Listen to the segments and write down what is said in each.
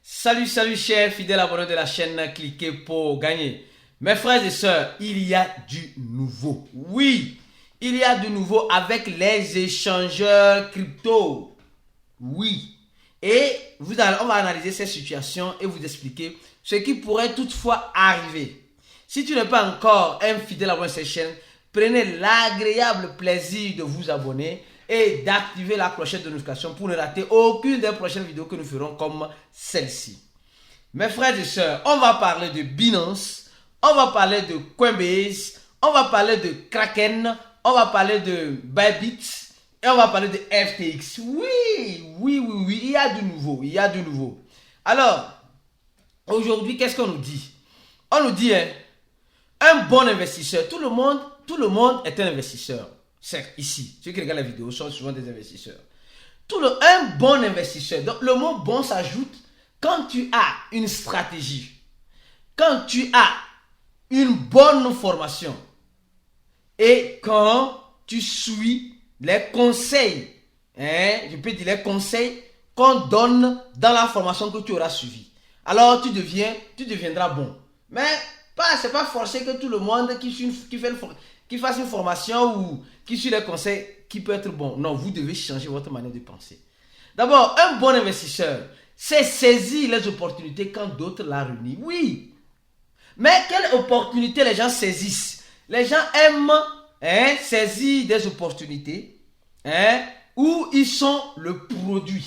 Salut, salut chers fidèles abonnés de la chaîne, cliquez pour gagner. Mes frères et sœurs, il y a du nouveau. Oui, il y a du nouveau avec les échangeurs crypto. Oui. Et on va analyser cette situation et vous expliquer ce qui pourrait toutefois arriver. Si tu n'es pas encore un fidèle abonné de cette chaîne, prenez l'agréable plaisir de vous abonner et d'activer la clochette de notification pour ne rater aucune des prochaines vidéos que nous ferons comme celle-ci. Mes frères et sœurs, on va parler de Binance, on va parler de Coinbase, on va parler de Kraken, on va parler de Bybit et on va parler de FTX. Oui, il y a du nouveau, Alors, aujourd'hui, qu'est-ce qu'on nous dit? On nous dit, un bon investisseur, tout le monde est un investisseur. Certes, ici, ceux qui regardent la vidéo sont souvent des investisseurs. Un bon investisseur, donc le mot bon s'ajoute quand tu as une stratégie, quand tu as une bonne formation et quand tu suis les conseils, je peux dire les conseils qu'on donne dans la formation que tu auras suivie. Alors tu deviendras bon. Mais c'est pas forcé que tout le monde qui fasse une formation ou qui suit les conseils qui peut être bon. Non, vous devez changer votre manière de penser. D'abord, un bon investisseur, c'est saisir les opportunités quand d'autres la renient. Oui. Mais quelle opportunité les gens saisissent? Les gens aiment saisir des opportunités où ils sont le produit.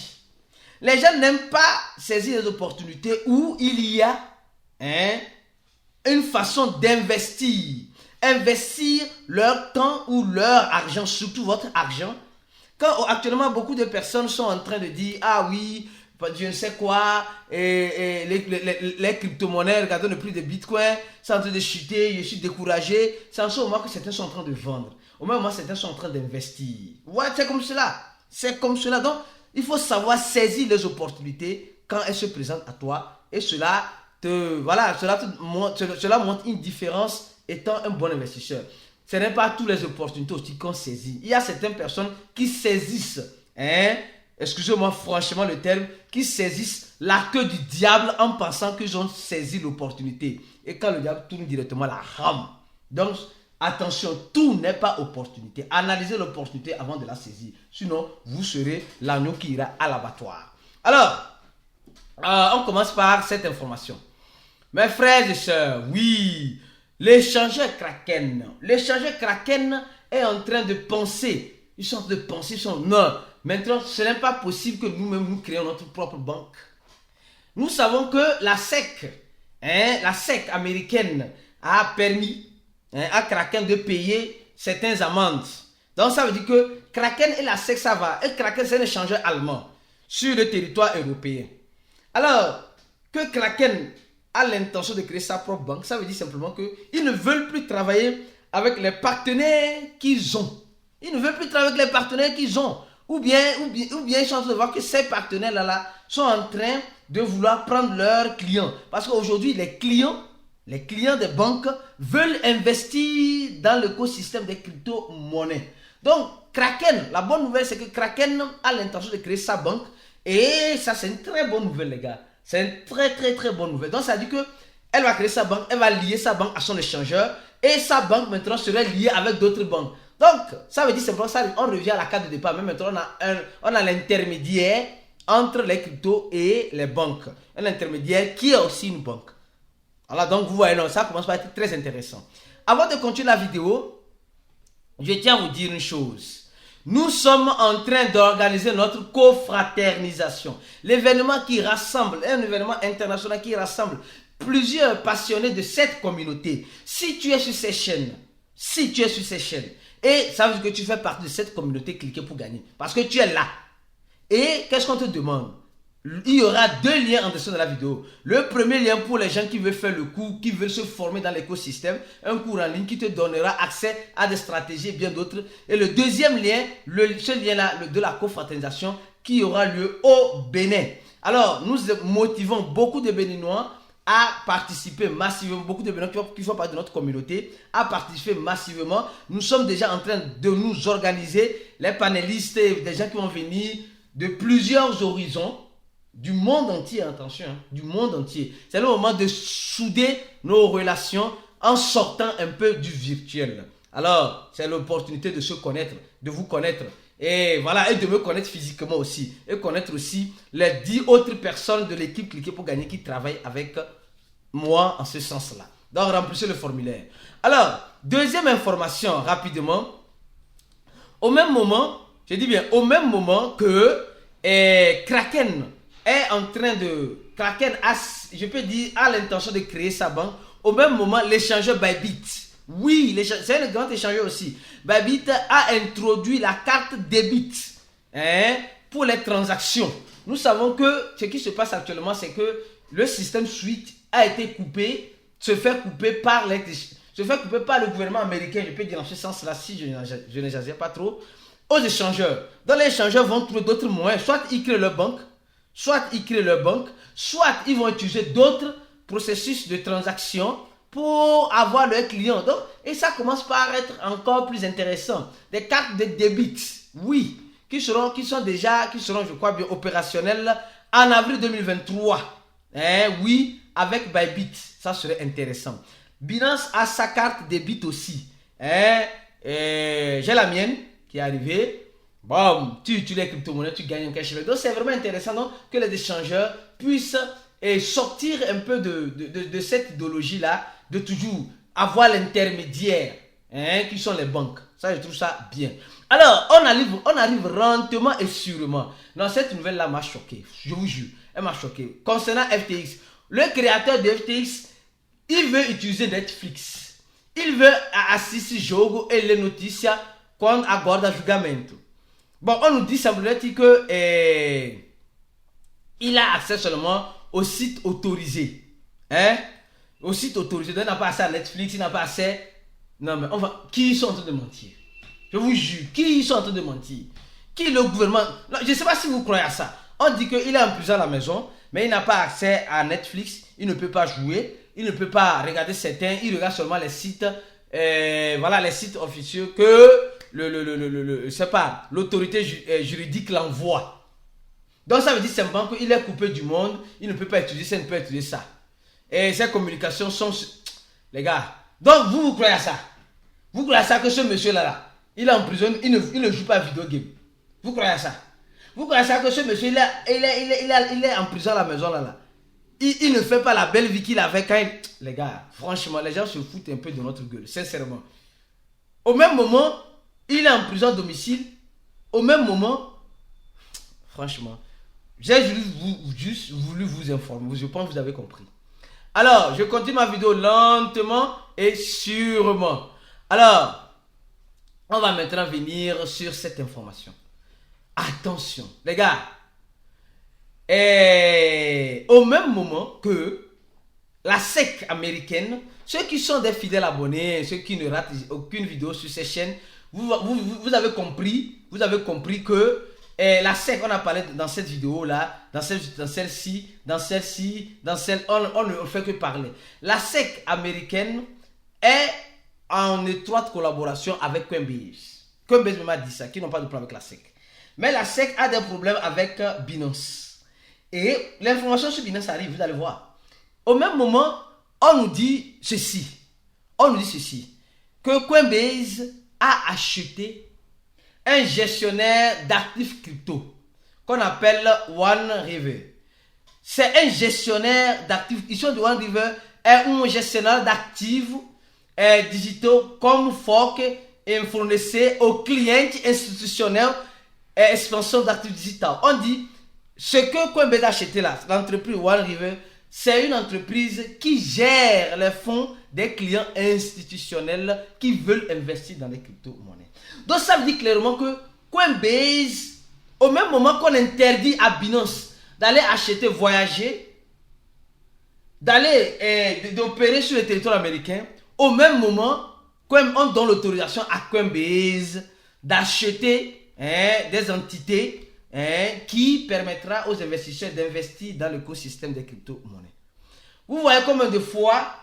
Les gens n'aiment pas saisir des opportunités où il y a une façon d'investir. Investir leur temps ou leur argent, surtout votre argent. Quand actuellement beaucoup de personnes sont en train de dire, ah oui, je ne sais quoi, les crypto-monnaies, regardons le prix de Bitcoin, c'est en train de chuter, je suis découragé. C'est en ce moment que certains sont en train de vendre. Au même moment, certains sont en train d'investir. Ouais, c'est comme cela. C'est comme cela. Donc, il faut savoir saisir les opportunités quand elles se présentent à toi. Et cela montre une différence étant un bon investisseur. Ce n'est pas toutes les opportunités aussi qu'on saisit. Il y a certaines personnes qui saisissent, excusez-moi franchement le terme, qui saisissent la queue du diable en pensant qu'ils ont saisi l'opportunité. Et quand le diable tourne directement la rame. Donc, attention, tout n'est pas opportunité. Analysez l'opportunité avant de la saisir. Sinon, vous serez l'agneau qui ira à l'abattoir. Alors, on commence par cette information. Mes frères et sœurs, oui, l'échangeur Kraken est en train de penser. Ils sont en train de penser, non, maintenant, ce n'est pas possible que nous-mêmes nous créons notre propre banque. Nous savons que la SEC américaine a permis à Kraken de payer certaines amendes. Donc ça veut dire que Kraken et la SEC, ça va. Et Kraken, c'est un échangeur allemand sur le territoire européen. Alors, que Kraken a l'intention de créer sa propre banque, ça veut dire simplement qu'ils ne veulent plus travailler avec les partenaires qu'ils ont. Ils ne veulent plus travailler avec les partenaires qu'ils ont. Ou bien ils sont en train de voir que ces partenaires-là sont en train de vouloir prendre leurs clients. Parce qu'aujourd'hui, les clients des banques veulent investir dans l'écosystème des crypto-monnaies. Donc, Kraken, la bonne nouvelle, c'est que Kraken a l'intention de créer sa banque. Et ça, c'est une très bonne nouvelle, les gars. C'est une très bonne nouvelle. Donc ça dit que elle va créer sa banque, elle va lier sa banque à son échangeur et sa banque maintenant serait liée avec d'autres banques. Donc ça veut dire simplement ça, on revient à la carte de départ. Mais maintenant on a l'intermédiaire entre les cryptos et les banques. Un intermédiaire qui est aussi une banque. Alors donc vous voyez, ça commence par être très intéressant. Avant de continuer la vidéo, je tiens à vous dire une chose. Nous sommes en train d'organiser notre confraternisation. L'événement qui rassemble, un événement international qui rassemble plusieurs passionnés de cette communauté. Si tu es sur ces chaînes, et ça veut dire que tu fais partie de cette communauté, cliquez pour gagner. Parce que tu es là. Et qu'est-ce qu'on te demande? Il y aura deux liens en dessous de la vidéo. Le premier lien pour les gens qui veulent faire le cours, qui veulent se former dans l'écosystème. Un cours en ligne qui te donnera accès à des stratégies et bien d'autres. Et le deuxième lien, ce lien-là de la confraternisation qui aura lieu au Bénin. Alors, nous motivons beaucoup de Béninois à participer massivement. Beaucoup de Béninois qui font partie de notre communauté à participer massivement. Nous sommes déjà en train de nous organiser. Les panélistes et des gens qui vont venir de plusieurs horizons. du monde entier, attention, hein, du monde entier. C'est le moment de souder nos relations en sortant un peu du virtuel. Alors, c'est l'opportunité de se connaître, de vous connaître. Et voilà, et de me connaître physiquement aussi. Et connaître aussi les 10 autres personnes de l'équipe Cliquez pour gagner qui travaillent avec moi en ce sens-là. Donc, remplissez le formulaire. Alors, deuxième information, rapidement. Au même moment, je dis bien, au même moment que Kraken est en train de... Kraken a, je peux dire, a l'intention de créer sa banque. Au même moment, l'échangeur Bybit. Oui, c'est un grand échangeur aussi. Bybit a introduit la carte débit pour les transactions. Nous savons que ce qui se passe actuellement, c'est que le système SWIFT a été coupé, se fait couper par le gouvernement américain, je peux dire dans ce sens-là, si je n'exagère pas trop, aux échangeurs. Dans les échangeurs vont trouver d'autres moyens, soit ils créent leur banque, soit ils vont utiliser d'autres processus de transaction pour avoir leurs clients. Donc, et ça commence par être encore plus intéressant. Des cartes de débit, oui, qui seront, je crois, bien opérationnelles en avril 2023. Oui, avec Bybit, ça serait intéressant. Binance a sa carte débit aussi. J'ai la mienne qui est arrivée. Bon, tu utilises les crypto-monnaies, tu gagnes un cashback. Donc, c'est vraiment intéressant donc, que les échangeurs puissent sortir un peu de cette idéologie-là, de toujours avoir l'intermédiaire, qui sont les banques. Ça, je trouve ça bien. Alors, on arrive lentement et sûrement. Non, cette nouvelle-là m'a choqué. Je vous jure, elle m'a choqué. Concernant FTX, le créateur de FTX, il veut utiliser Netflix. Il veut assistir jogo e le notizie quando aguarda julgamento. Bon, on nous dit simplement que il a accès seulement au site autorisé. Au site autorisé. Donc, il n'a pas accès à Netflix, il n'a pas accès... Non, mais qui sont en train de mentir? Je vous jure, qui sont en train de mentir? Qui le gouvernement... Non, je ne sais pas si vous croyez à ça. On dit qu'il est en prison à la maison, mais il n'a pas accès à Netflix, il ne peut pas jouer, il ne peut pas regarder certains, il regarde seulement les sites, voilà, les sites officieux que l'autorité juridique l'envoie. Donc ça veut dire simplement qu'il est coupé du monde, il ne peut pas utiliser ça, il ne peut pas utiliser ça. Et ces communications sont... Les gars, donc vous croyez à ça? Vous croyez à ça que ce monsieur-là, il est en prison, il ne joue pas à vidéo game? Vous croyez à ça? Vous croyez à ça que ce monsieur, il est en prison à la maison là? Il ne fait pas la belle vie qu'il avait quand il... Les gars, franchement, les gens se foutent un peu de notre gueule, sincèrement. Au même moment, il est en prison à domicile. Au même moment, franchement, j'ai juste voulu vous informer. Je pense que vous avez compris. Alors, je continue ma vidéo lentement et sûrement. Alors, on va maintenant venir sur cette information. Attention, les gars. Et au même moment que la SEC américaine, ceux qui sont des fidèles abonnés, ceux qui ne ratent aucune vidéo sur ces chaînes, vous avez compris que la SEC, on a parlé dans cette vidéo-là, dans celle-ci, on ne fait que parler. La SEC américaine est en étroite collaboration avec Coinbase. Coinbase m'a dit ça, qui n'ont pas de problème avec la SEC. Mais la SEC a des problèmes avec Binance. Et l'information sur Binance arrive, vous allez voir. Au même moment, on nous dit ceci. Que Coinbase a acheté un gestionnaire d'actifs crypto qu'on appelle OneRiver. C'est un gestionnaire d'actifs. Ici, OneRiver est un gestionnaire d'actifs digitaux comme fork et fournisseur aux clients institutionnels et expansion d'actifs digitaux. On dit ce que Coinbase a acheté là, l'entreprise OneRiver, c'est une entreprise qui gère les fonds des clients institutionnels qui veulent investir dans les crypto-monnaies. Donc ça veut dire clairement que Coinbase, au même moment qu'on interdit à Binance d'aller acheter, voyager, d'opérer sur le territoire américain, au même moment, on donne l'autorisation à Coinbase d'acheter des entités qui permettra aux investisseurs d'investir dans l'écosystème des crypto-monnaies. Vous voyez combien de fois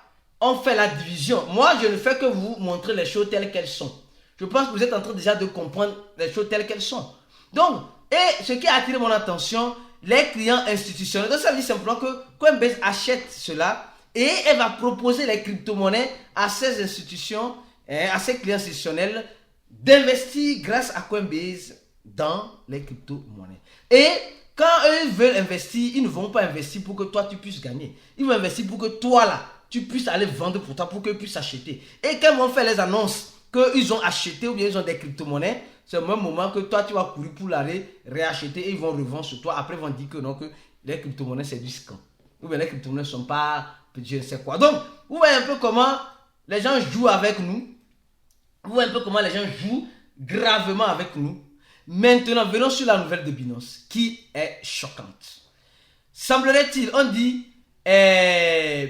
on fait la division. Moi, je ne fais que vous montrer les choses telles qu'elles sont. Je pense que vous êtes en train déjà de comprendre les choses telles qu'elles sont. Donc, et ce qui a attiré mon attention les clients institutionnels. Donc ça veut dire simplement que Coinbase achète cela et elle va proposer les crypto-monnaies à ces institutions, à ces clients institutionnels d'investir grâce à Coinbase dans les crypto-monnaies. Et quand eux veulent investir, ils ne vont pas investir pour que toi tu puisses gagner. Ils vont investir pour que toi là, tu puisses aller vendre pour toi, pour qu'ils puissent acheter. Et quand ils vont faire les annonces qu'ils ont acheté ou bien ils ont des crypto-monnaies, c'est au même moment que toi tu vas courir pour l'aller réacheter et ils vont revendre sur toi. Après ils vont dire que non, que les crypto-monnaies c'est du scam. Ou bien les crypto-monnaies ne sont pas, je ne sais quoi. Donc, vous voyez un peu comment les gens jouent avec nous. Vous voyez un peu comment les gens jouent gravement avec nous. Maintenant, venons sur la nouvelle de Binance, qui est choquante. Semblerait-il, on dit,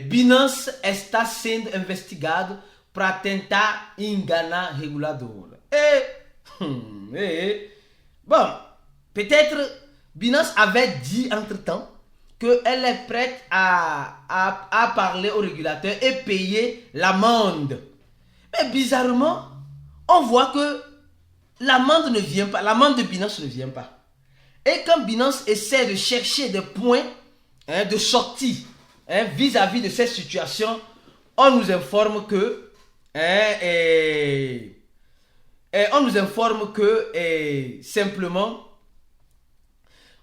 Binance está sendo investigado para tentar enganar regulador. Bon, peut-être Binance avait dit entre-temps qu'elle est prête à parler au régulateur et payer l'amende. Mais bizarrement, on voit que l'amende ne vient pas, l'amende de Binance ne vient pas. Et quand Binance essaie de chercher des points de sortie vis-à-vis de cette situation, on nous informe que simplement,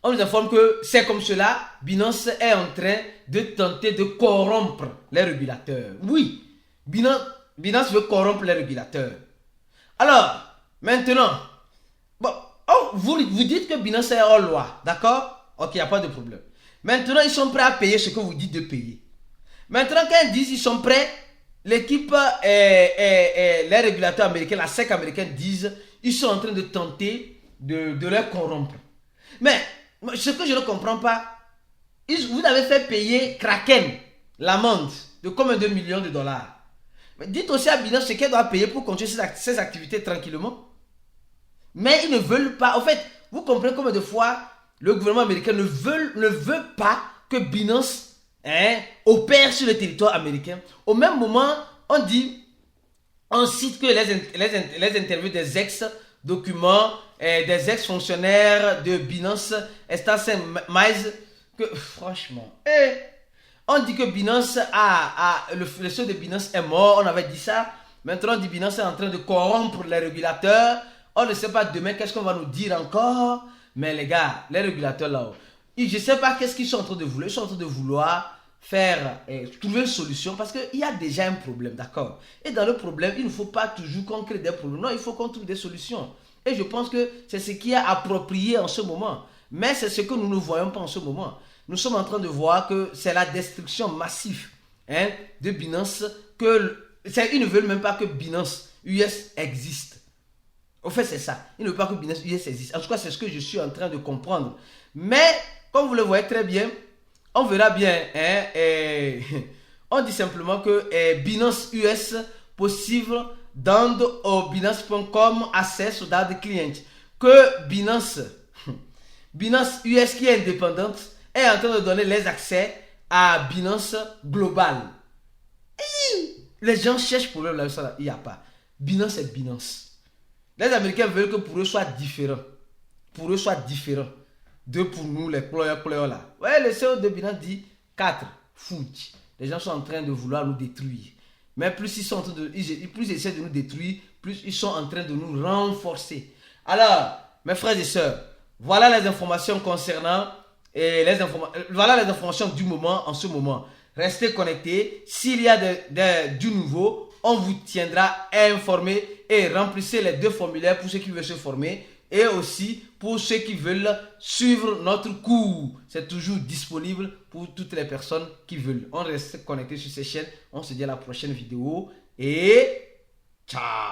on nous informe que c'est comme cela, Binance est en train de tenter de corrompre les régulateurs. Oui, Binance veut corrompre les régulateurs. Alors, maintenant, bon, vous dites que Binance est hors loi, d'accord? Ok, il n'y a pas de problème. Maintenant, ils sont prêts à payer ce que vous dites de payer. Maintenant, quand ils disent qu'ils sont prêts, l'équipe, les régulateurs américains, la SEC américaine disent ils sont en train de tenter de les corrompre. Mais, ce que je ne comprends pas, vous avez fait payer Kraken l'amende de combien de millions de dollars. Mais dites aussi à Binance ce qu'elle doit payer pour continuer ses activités tranquillement. Mais ils ne veulent pas. En fait, vous comprenez combien de fois le gouvernement américain ne veut pas que Binance opère sur le territoire américain. Au même moment, on cite que les interviews des ex-documents, des ex-fonctionnaires de Binance, que franchement, on dit que Binance le CEO de Binance est mort, on avait dit ça. Maintenant on dit Binance est en train de corrompre les régulateurs. On ne sait pas demain qu'est-ce qu'on va nous dire encore. Mais les gars, les régulateurs là-haut, je ne sais pas qu'est-ce qu'ils sont en train de vouloir. Ils sont en train de vouloir trouver une solution parce qu'il y a déjà un problème, d'accord? Et dans le problème, il ne faut pas toujours qu'on crée des problèmes. Non, il faut qu'on trouve des solutions. Et je pense que c'est ce qui est approprié en ce moment. Mais c'est ce que nous ne voyons pas en ce moment. Nous sommes en train de voir que c'est la destruction massive de Binance. Ils ne veulent même pas que Binance US existe. Au fait, c'est ça. Ils ne veulent pas que Binance US existe. En tout cas, c'est ce que je suis en train de comprendre. Mais, comme vous le voyez très bien, on verra bien. On dit simplement que Binance US possible dando au Binance.com access aux dados clientes. Que Binance US qui est indépendante est en train de donner les accès à Binance Global. Et les gens cherchent problème là, il n'y a pas. Binance est Binance. Les Américains veulent que pour eux soit différent. Pour eux soit différent. De pour nous, les players là. Ouais, le CEO de Binance dit 4. Food. Les gens sont en train de vouloir nous détruire. Mais plus ils sont en train de, plus ils essaient de nous détruire, plus ils sont en train de nous renforcer. Alors, mes frères et sœurs, voilà les informations concernant voilà les informations du moment en ce moment. Restez connectés. S'il y a du nouveau, on vous tiendra informé et remplissez les 2 formulaires pour ceux qui veulent se former et aussi pour ceux qui veulent suivre notre cours. C'est toujours disponible pour toutes les personnes qui veulent. On reste connecté sur ces chaînes. On se dit à la prochaine vidéo et ciao.